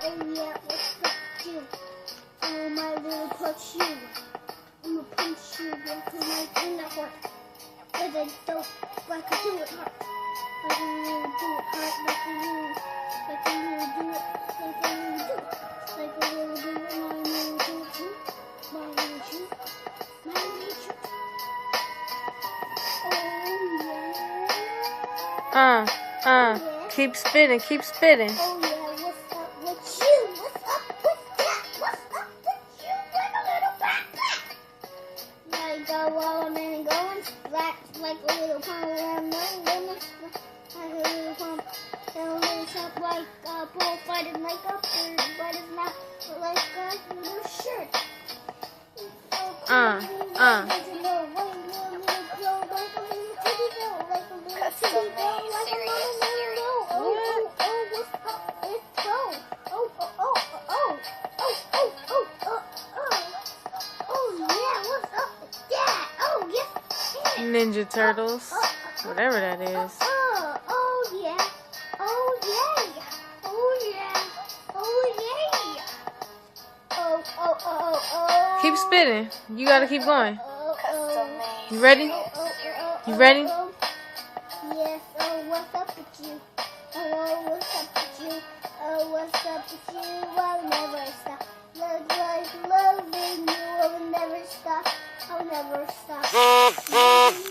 Oh yeah, what's up you? Oh my little punch you. I'ma punch you like in the heart. Cause I don't like to do it hard. Like a little do it hard, like a little do it, like a little do it. Like a little do it, my little do it too. My little shoot, my little shoot. Oh yeah. Yeah. Keep spitting, keep spitting. Oh yeah, what's up with you? What's up with that? What's up with you, like a little backpack? Like a watermelon going black, like a little pond where I'm not gonna like a little pond. Down little shop like a bull fighting like a bird, but it's not like a little shirt. Ninja Turtles, whatever that is. Oh yeah, oh yeah, oh yeah, oh yeah. Oh. Keep spitting. You gotta keep going. You ready? You ready? Yes. Oh, what's up with you? Oh, what's up with you? Oh, what's up with you? I'll never stop. Love like loving you. I'll never stop. I'll never stop.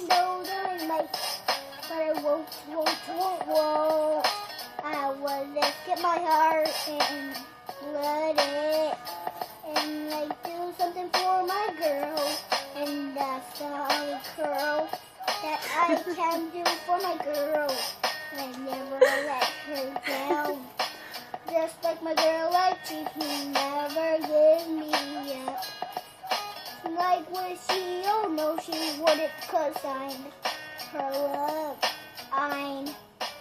No, there ain't my, but I won't. I will just get my heart and let it, and like do something for my girl, and that's the only curl that I can do for my girl. I never let her down. Just like my girl, like she never give me up. Like when she, oh no, she wouldn't, 'cause I'm her love. I'm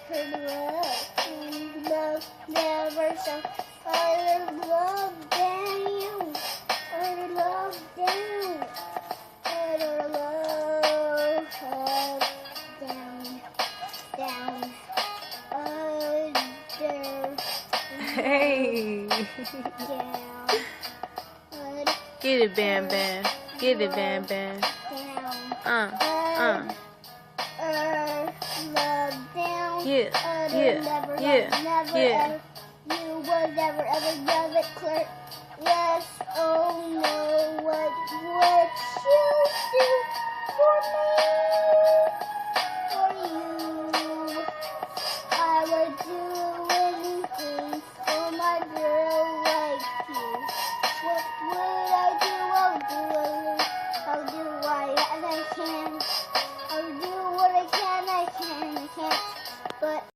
her love. And love never stops. I love down. I love down. I love down. Under. Hey. Down. Get it, Bam Bam. Get it, Bam Bam. Down. Love down. Yeah. Never, ever. You would never ever love it clear. Yes, oh no, what would you do for me? For you, I would do anything for my girl like you. What would I do? I'll do what I can.